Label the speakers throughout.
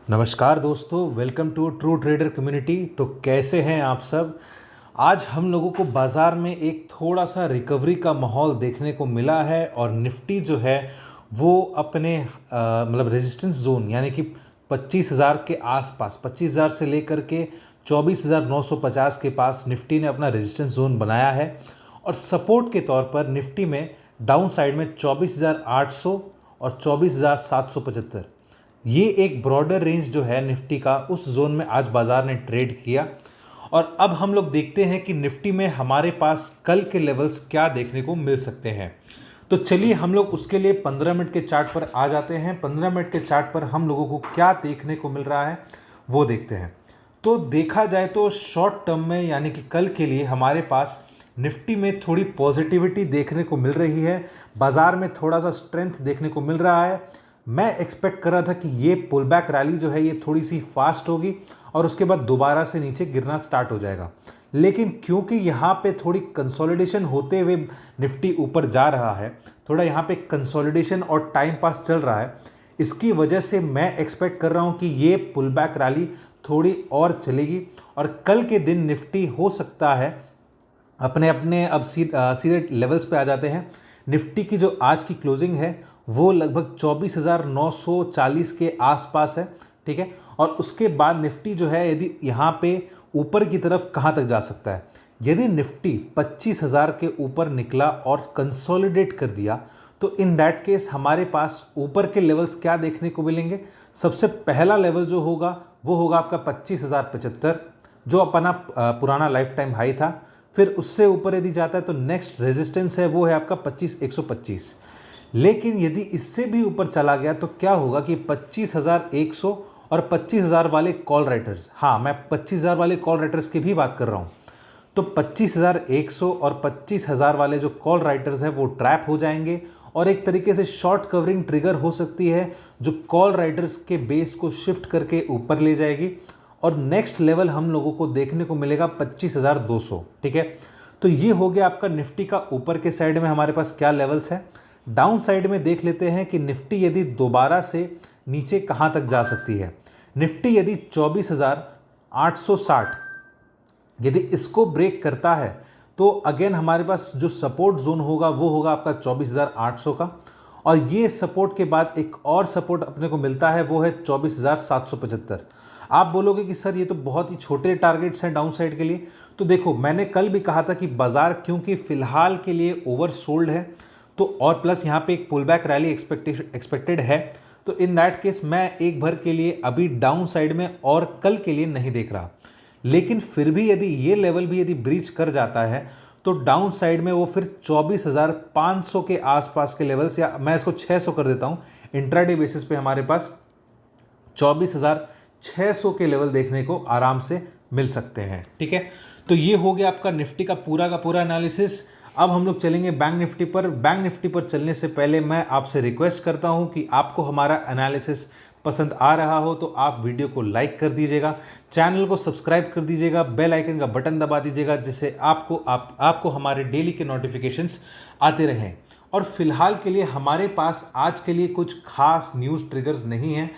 Speaker 1: नमस्कार दोस्तों, welcome to true trader community. तो कैसे हैं आप सब। आज हम लोगों को बाज़ार में एक थोड़ा सा रिकवरी का माहौल देखने को मिला है और निफ्टी जो है वो अपने मतलब रेजिस्टेंस जोन यानी कि 25,000 के आसपास, 25,000 से लेकर के 24,950 के पास निफ्टी ने अपना रेजिस्टेंस जोन बनाया है। और सपोर्ट के तौर पर निफ्टी में डाउन साइड में 24,800 और 24,775, ये एक ब्रॉडर रेंज जो है निफ्टी का, उस जोन में आज बाजार ने ट्रेड किया। और अब हम लोग देखते हैं कि निफ्टी में हमारे पास कल के लेवल्स क्या देखने को मिल सकते हैं। तो चलिए हम लोग उसके लिए 15 मिनट के चार्ट पर आ जाते हैं। 15 मिनट के चार्ट पर हम लोगों को क्या देखने को मिल रहा है वो देखते हैं। तो देखा जाए तो शॉर्ट टर्म में यानी कि कल के लिए हमारे पास निफ्टी में थोड़ी पॉजिटिविटी देखने को मिल रही है, बाजार में थोड़ा सा स्ट्रेंथ देखने को मिल रहा है। मैं एक्सपेक्ट कर रहा था कि ये पुल बैक रैली जो है ये थोड़ी सी फास्ट होगी और उसके बाद दोबारा से नीचे गिरना स्टार्ट हो जाएगा। लेकिन क्योंकि यहाँ पे थोड़ी कंसोलिडेशन होते हुए निफ्टी ऊपर जा रहा है, थोड़ा यहाँ पे कंसोलिडेशन और टाइम पास चल रहा है, इसकी वजह से मैं एक्सपेक्ट कर रहा हूँ कि ये पुल बैक रैली थोड़ी और चलेगी और कल के दिन निफ्टी हो सकता है अपने अपने अब सीधे लेवल्स पे आ जाते हैं। निफ्टी की जो आज की क्लोजिंग है वो लगभग 24,940 के आसपास है, ठीक है। और उसके बाद निफ्टी जो है यदि यहाँ पे ऊपर की तरफ कहाँ तक जा सकता है, यदि निफ्टी 25,000 के ऊपर निकला और कंसोलिडेट कर दिया तो इन दैट केस हमारे पास ऊपर के लेवल्स क्या देखने को मिलेंगे। सबसे पहला लेवल जो होगा वो होगा आपका 25,075, जो अपना पुराना लाइफ टाइम हाई था। फिर उससे ऊपर यदि जाता है तो नेक्स्ट रेजिस्टेंस है वो है आपका 25,125। लेकिन यदि इससे भी ऊपर चला गया तो क्या होगा कि 25,100 और 25,000 वाले कॉल राइटर्स, हाँ मैं 25,000 वाले कॉल राइटर्स की भी बात कर रहा हूँ, तो 25,100 और 25,000 वाले जो कॉल राइटर्स हैं वो ट्रैप हो जाएंगे और एक तरीके से शॉर्ट कवरिंग ट्रिगर हो सकती है जो कॉल राइटर्स के बेस को शिफ्ट करके ऊपर ले जाएगी और नेक्स्ट लेवल हम लोगों को देखने को मिलेगा 25,200, ठीक है। तो ये हो गया आपका निफ्टी का ऊपर के साइड में हमारे पास क्या लेवल्स है। डाउन साइड में देख लेते हैं कि निफ्टी यदि दोबारा से नीचे कहाँ तक जा सकती है। निफ्टी यदि 24,860 यदि इसको ब्रेक करता है तो अगेन हमारे पास जो सपोर्ट जोन होगा वो होगा आपका 24,800 का। और ये सपोर्ट के बाद एक और सपोर्ट अपने को मिलता है वो है 24,775। आप बोलोगे कि सर ये तो बहुत ही छोटे टारगेट्स हैं डाउन साइड के लिए। तो देखो, मैंने कल भी कहा था कि बाजार क्योंकि फिलहाल के लिए ओवर सोल्ड है तो और प्लस यहाँ पे एक पुल बैक रैली एक्सपेक्टेड है, तो इन दैट केस मैं एक भर के लिए अभी डाउन साइड में और कल के लिए नहीं देख रहा। लेकिन फिर भी यदि ये लेवल भी यदि ब्रीच कर जाता है तो डाउन साइड में वो फिर 24,500 के आसपास के लेवल्स, या मैं इसको 600 कर देता हूँ, इंट्राडे बेसिस पे हमारे पास 24,600 के लेवल देखने को आराम से मिल सकते हैं, ठीक है। तो ये हो गया आपका निफ्टी का पूरा एनालिसिस। अब हम लोग चलेंगे बैंक निफ्टी पर। बैंक निफ्टी पर चलने से पहले मैं आपसे रिक्वेस्ट करता हूं कि आपको हमारा एनालिसिस पसंद आ रहा हो तो आप वीडियो को लाइक कर दीजिएगा, चैनल को सब्सक्राइब कर दीजिएगा, बेल आइकन का बटन दबा दीजिएगा जिससे आपको हमारे डेली के नोटिफिकेशंस आते रहें। और फिलहाल के लिए हमारे पास आज के लिए कुछ खास न्यूज़ ट्रिगर्स नहीं हैं,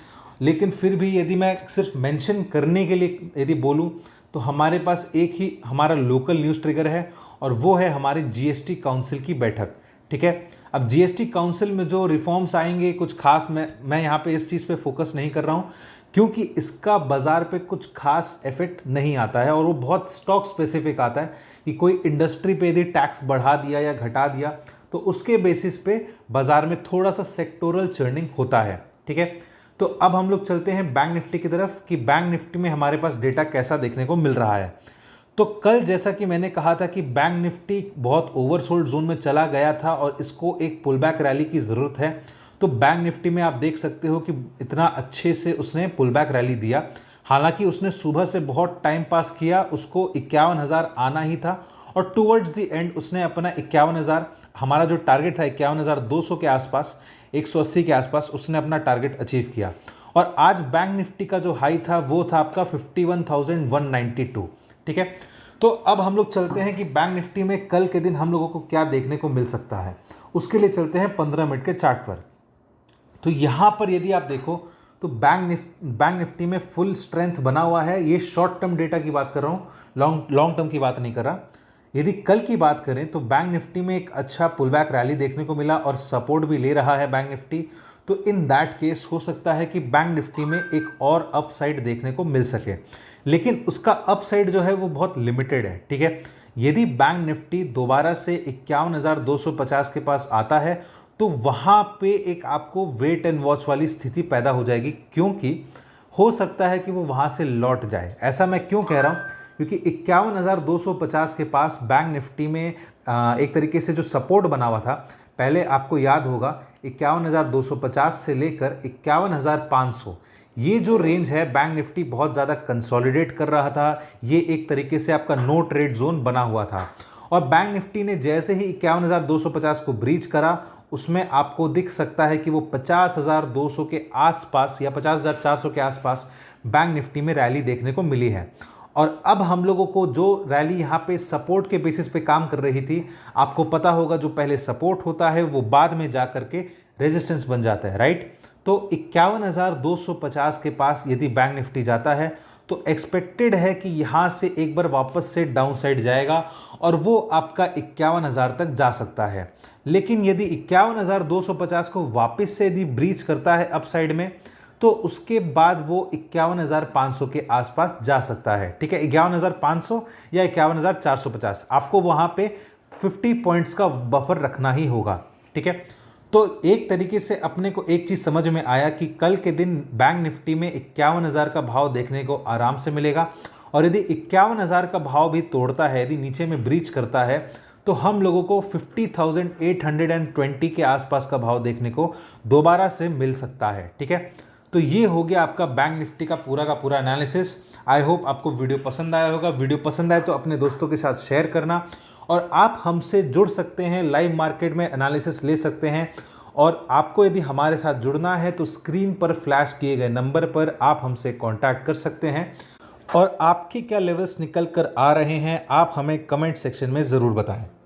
Speaker 1: लेकिन फिर भी यदि मैं सिर्फ मेंशन करने के लिए यदि बोलूं तो हमारे पास एक ही हमारा लोकल न्यूज़ ट्रिगर है और वो है हमारी जीएसटी काउंसिल की बैठक, ठीक है। अब जीएसटी काउंसिल में जो रिफॉर्म्स आएंगे कुछ खास, मैं यहाँ पे इस चीज़ पे फोकस नहीं कर रहा हूँ क्योंकि इसका बाजार पे कुछ खास इफेक्ट नहीं आता है और वो बहुत स्टॉक स्पेसिफिक आता है कि कोई इंडस्ट्री पे यदि टैक्स बढ़ा दिया या घटा दिया तो उसके बेसिस पे बाजार में थोड़ा सा सेक्टोरल चर्निंग होता है, ठीक है। तो अब हम लोग चलते हैं बैंक निफ्टी की तरफ कि बैंक निफ्टी में हमारे पास डेटा कैसा देखने को मिल रहा है। तो कल जैसा कि मैंने कहा था कि बैंक निफ्टी बहुत ओवरसोल्ड जोन में चला गया था और इसको एक पुल बैक रैली की ज़रूरत है। तो बैंक निफ्टी में आप देख सकते हो कि इतना अच्छे से उसने पुल बैक रैली दिया। हालांकि उसने सुबह से बहुत टाइम पास किया, उसको 51,000 आना ही था और टुवर्ड्स द एंड उसने अपना 51,000, हमारा जो टारगेट था 51,200 के आसपास, 180 के आसपास उसने अपना टारगेट अचीव किया। और आज बैंक निफ्टी का जो हाई था वो था आपका 51,192, ठीक है। तो अब हम लोग चलते हैं कि बैंक निफ्टी में कल के दिन हम लोगों को क्या देखने को मिल सकता है। उसके लिए चलते हैं 15 मिनट के चार्ट पर। तो यहाँ पर यदि आप देखो तो बैंक निफ्टी में फुल स्ट्रेंथ बना हुआ है। ये शॉर्ट टर्म डेटा की बात कर रहा हूँ, लॉन्ग टर्म की बात नहीं कर रहा। यदि कल की बात करें तो बैंक निफ्टी में एक अच्छा पुल बैक रैली देखने को मिला और सपोर्ट भी ले रहा है बैंक निफ्टी। तो इन दैट केस हो सकता है कि बैंक निफ्टी में एक और अपसाइड देखने को मिल सके, लेकिन उसका अपसाइड जो है वो बहुत लिमिटेड है। ठीक है, यदि बैंक निफ्टी दोबारा से 51,250 के पास आता है तो वहां पे एक आपको वेट एंड वॉच वाली स्थिति पैदा हो जाएगी, क्योंकि हो सकता है कि वो वहां से लौट जाए। ऐसा मैं क्यों कह रहा हूं, क्योंकि 51,250 के पास बैंक निफ्टी में एक तरीके से जो सपोर्ट बना हुआ था, पहले आपको याद होगा 51,250 से लेकर 51,500, ये जो रेंज है बैंक निफ्टी बहुत ज़्यादा कंसोलिडेट कर रहा था। ये एक तरीके से आपका नो ट्रेड जोन बना हुआ था, और बैंक निफ्टी ने जैसे ही 51,250 को ब्रीच करा, उसमें आपको दिख सकता है कि वो 50,200 के आसपास या 50,400 के आसपास बैंक निफ्टी में रैली देखने को मिली है। और अब हम लोगों को जो रैली यहाँ पे सपोर्ट के बेसिस पे काम कर रही थी, आपको पता होगा जो पहले सपोर्ट होता है वो बाद में जा करके रेजिस्टेंस बन जाता है, राइट। तो 51,250 के पास यदि बैंक निफ्टी जाता है तो एक्सपेक्टेड है कि यहाँ से एक बार वापस से डाउन साइड जाएगा और वो आपका 51,000 तक जा सकता है। लेकिन यदि 51,250 को वापस से यदि ब्रीच करता है अपसाइड में, तो उसके बाद वो 51,500 के आसपास जा सकता है। ठीक है, 51,500 या 51,450, आपको वहां पे 50 पॉइंट्स का बफर रखना ही होगा। ठीक है, तो एक तरीके से अपने को एक चीज समझ में आया कि कल के दिन बैंक निफ्टी में 51,000 का भाव देखने को आराम से मिलेगा, और यदि 51,000 का भाव भी तोड़ता है, यदि नीचे में ब्रीच करता है, तो हम लोगों को 50,820 के आसपास का भाव देखने को दोबारा से मिल सकता है। ठीक है, तो ये हो गया आपका बैंक निफ्टी का पूरा एनालिसिस। आई होप आपको वीडियो पसंद आया होगा। वीडियो पसंद आए तो अपने दोस्तों के साथ शेयर करना, और आप हमसे जुड़ सकते हैं, लाइव मार्केट में एनालिसिस ले सकते हैं। और आपको यदि हमारे साथ जुड़ना है तो स्क्रीन पर फ्लैश किए गए नंबर पर आप हमसे कांटेक्ट कर सकते हैं, और आपके क्या लेवल्स निकल कर आ रहे हैं आप हमें कमेंट सेक्शन में ज़रूर बताएं।